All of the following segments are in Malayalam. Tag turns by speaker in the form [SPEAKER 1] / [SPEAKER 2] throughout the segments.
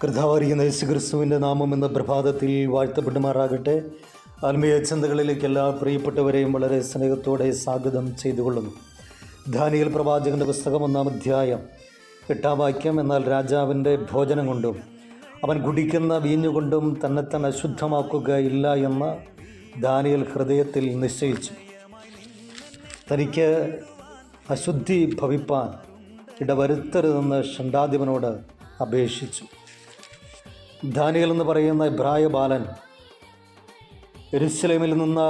[SPEAKER 1] കർത്താവായിരിക്കുന്ന യേശുക്രിസ്തുവിൻ്റെ നാമം എന്ന പ്രഭാതത്തിൽ വാഴ്ത്തപ്പെടുമാറാകട്ടെ. ആത്മീയ ചിന്തകളിലേക്ക് എല്ലാ പ്രിയപ്പെട്ടവരെയും വളരെ സ്നേഹത്തോടെ സ്വാഗതം ചെയ്തുകൊള്ളുന്നു. ദാനിയേൽ പ്രവാചകൻ്റെ പുസ്തകം 1-ാം അധ്യായം 8-ാം വാക്യം. എന്നാൽ രാജാവിൻ്റെ ഭോജനം കൊണ്ടും അവൻ കുടിക്കുന്ന വീഞ്ഞുകൊണ്ടും തന്നെ അശുദ്ധമാക്കുകയില്ല എന്ന് ദാനിയേൽ ഹൃദയത്തിൽ നിശ്ചയിച്ചു. തനിക്ക് അശുദ്ധി ഭവിപ്പാൻ ഇടവരുത്തരുതെന്ന് ഷണ്ഡാധിപനോട് അപേക്ഷിച്ചു. ദാനിയേൽ എന്ന് പറയുന്ന ഇബ്രായ ബാലൻ യെരുശലേമിൽ നിന്ന്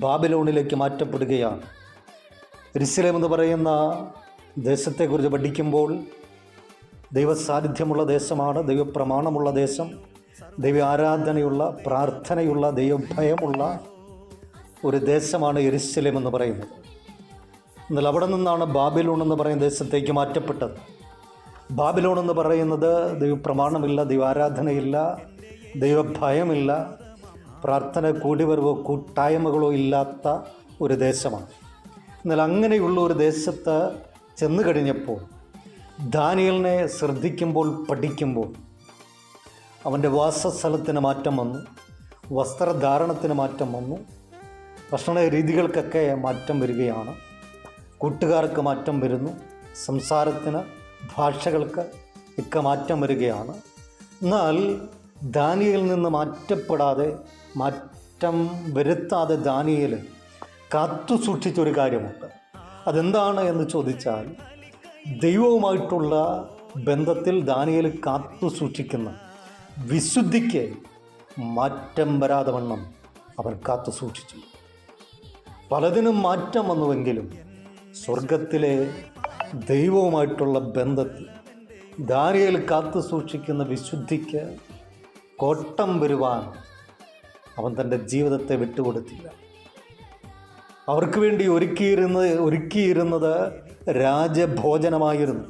[SPEAKER 1] ബാബിലോണിലേക്ക് മാറ്റപ്പെടുകയാണ്. യെരുശലേം എന്ന് പറയുന്ന ദേശത്തെക്കുറിച്ച് പഠിക്കുമ്പോൾ ദൈവസാന്നിധ്യമുള്ള ദേശമാണ്, ദൈവപ്രമാണമുള്ള ദേശം, ദൈവ ആരാധനയുള്ള, പ്രാർത്ഥനയുള്ള, ദൈവഭയമുള്ള ഒരു ദേശമാണ് യെരുശലേം എന്ന് പറയുന്നത്. എന്നാൽ അവിടെ നിന്നാണ് ബാബിലോൺ എന്ന് പറയുന്ന ദേശത്തേക്ക് മാറ്റപ്പെട്ടത്. ബാബിലോൺ എന്ന് പറയുന്നത് ദൈവപ്രമാണമില്ല, ദൈവാരാധനയില്ല, ദൈവഭയമില്ല, പ്രാർത്ഥന കൂടിവരവോ കൂട്ടായ്മകളോ ഇല്ലാത്ത ഒരു ദേശമാണ്. എന്നാൽ അങ്ങനെയുള്ള ഒരു ദേശത്ത് ചെന്നു കഴിഞ്ഞപ്പോൾ ദാനിയേലിനെ ശ്രദ്ധിക്കുമ്പോൾ, പഠിക്കുമ്പോൾ അവൻ്റെ വാസസ്ഥലത്തിന് മാറ്റം വന്നു, വസ്ത്രധാരണത്തിന് മാറ്റം വന്നു, ഭക്ഷണ രീതികൾക്കൊക്കെ മാറ്റം വരികയാണ്, കൂട്ടുകാർക്ക് മാറ്റം വരുന്നു, സംസാരത്തിന്, ഭാഷകൾക്ക് ഒക്കെ മാറ്റം വരികയാണ്. എന്നാൽ ദാനിയേലിൽ നിന്ന് മാറ്റം വരുത്താതെ ദാനിയേൽ കാത്തു സൂക്ഷിച്ചൊരു കാര്യമുണ്ട്. അതെന്താണ് എന്ന് ചോദിച്ചാൽ, ദൈവവുമായിട്ടുള്ള ബന്ധത്തിൽ ദാനിയേൽ കാത്തു സൂക്ഷിക്കുന്ന വിശുദ്ധിക്ക് മാറ്റം വരാതെ വണ്ണം അവൻ കാത്തു സൂക്ഷിച്ചു. പലതിനും മാറ്റം വന്നുവെങ്കിലും സ്വർഗത്തിലെ ദൈവവുമായിട്ടുള്ള ബന്ധത്തിൽ ദാനിയേൽ കാത്തു സൂക്ഷിക്കുന്ന വിശുദ്ധിക്ക് കോട്ടം വരുവാൻ അവൻ തൻ്റെ ജീവിതത്തെ വിട്ടുകൊടുത്തില്ല. അവർക്ക് വേണ്ടി ഒരുക്കിയിരുന്നത് രാജഭോജനമായിരുന്നു.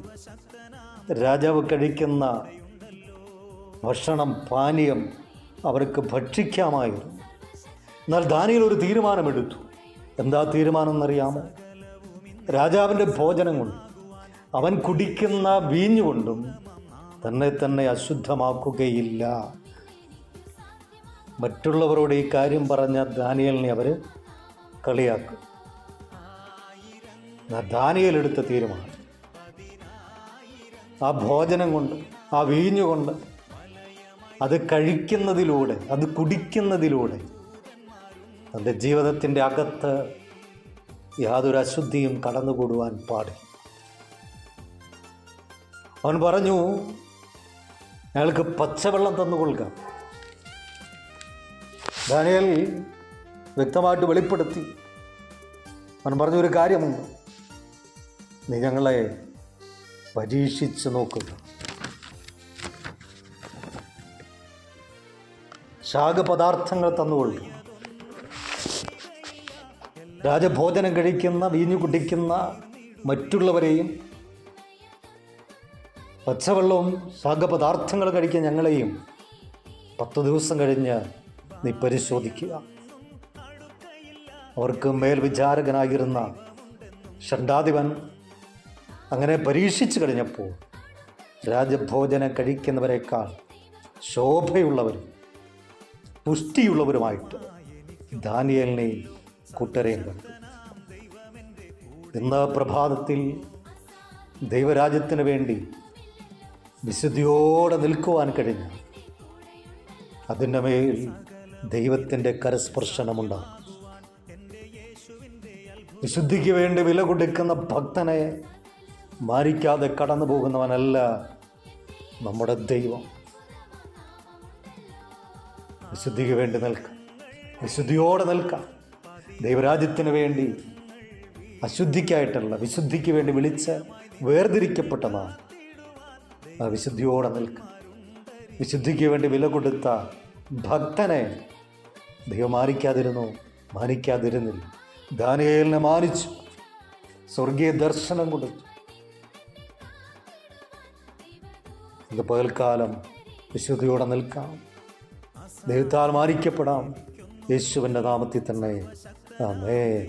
[SPEAKER 1] രാജാവ് കഴിക്കുന്ന ഭക്ഷണം, പാനീയം അവർക്ക് ഭക്ഷിക്കാമായിരുന്നു. എന്നാൽ ദാനിയേൽ ഒരു തീരുമാനമെടുത്തു. എന്താ തീരുമാനം എന്നറിയാമോ? രാജാവിൻ്റെ ഭോജനം കൊണ്ടും അവൻ കുടിക്കുന്ന വീഞ്ഞുകൊണ്ടും തന്നെ അശുദ്ധമാക്കുകയില്ല. മറ്റുള്ളവരോട് ഈ കാര്യം പറഞ്ഞ ദാനിയേലിനെ അവർ കളിയാക്കും. ദാനിയേൽ എടുത്ത തീരുമാനം ആ ഭോജനം കൊണ്ട്, ആ വീഞ്ഞുകൊണ്ട്, അത് കഴിക്കുന്നതിലൂടെ, അത് കുടിക്കുന്നതിലൂടെ തൻ്റെ ജീവിതത്തിൻ്റെ അകത്ത് യാതൊരു അശുദ്ധിയും കടന്നുകൂടുവാൻ പാടില്ല. അവൻ പറഞ്ഞു, അയാൾക്ക് പച്ചവെള്ളം തന്നുകൊള്ളുക. ദാനിയേൽ വ്യക്തമായിട്ട് വെളിപ്പെടുത്തി. അവൻ പറഞ്ഞൊരു കാര്യമുണ്ട്, നീ ഞങ്ങളെ പരീക്ഷിച്ച് നോക്കുക, ശാഖപദാർത്ഥങ്ങൾ തന്നുകൊള്ളുക. രാജഭോജനം കഴിക്കുന്ന, വീഞ്ഞു കുടിക്കുന്ന മറ്റുള്ളവരെയും, പച്ചവെള്ളവും ശാഖപദാർത്ഥങ്ങൾ കഴിക്കുന്ന ഞങ്ങളെയും 10 ദിവസം കഴിഞ്ഞ് നീ പരിശോധിക്കുക. അവർക്ക് മേൽവിചാരകനായിരുന്ന ഷണ്ഡാധിപൻ അങ്ങനെ പരീക്ഷിച്ചു കഴിഞ്ഞപ്പോൾ രാജഭോജനം കഴിക്കുന്നവരെക്കാൾ ശോഭയുള്ളവരും പുഷ്ടിയുള്ളവരുമായിട്ട് ദാനിയേലിനെയും കൂട്ടരെയും കണ്ടു. ഇന്ന് പ്രഭാതത്തിൽ ദൈവരാജ്യത്തിന് വേണ്ടി വിശുദ്ധിയോടെ നിൽക്കുവാൻ കഴിഞ്ഞ അതിൻ്റെ മേൽ ദൈവത്തിൻ്റെ കരസ്പർശനമുണ്ടാകും. വിശുദ്ധിക്ക് വേണ്ടി വില കൊടുക്കുന്ന ഭക്തനെ മാനിക്കാതെ കടന്നു പോകുന്നവനല്ല നമ്മുടെ ദൈവം. വിശുദ്ധിക്ക് വേണ്ടി നിൽക്കാം, വിശുദ്ധിയോടെ നിൽക്കാം. ദൈവരാജ്യത്തിന് വേണ്ടി, അശുദ്ധിക്കായിട്ടല്ല, വിശുദ്ധിക്ക് വേണ്ടി വിളിച്ച് വേർതിരിക്കപ്പെട്ടതാണ്. ആ വിശുദ്ധിയോടെ നിൽക്കുക. വിശുദ്ധിക്ക് വേണ്ടി വില കൊടുത്ത ഭക്തനെ ദൈവം മാനിക്കാതിരുന്നില്ല. ദാനിയേലിനെ മാനിച്ചു, സ്വർഗീയ ദർശനം കൊടുത്തു. ഇത് പകൽക്കാലം വിശുദ്ധിയോടെ നിൽക്കാം, ദൈവത്താൽ മാനിക്കപ്പെടാം. യേശുവിൻ്റെ നാമത്തിൽ തന്നെ ആമേൻ.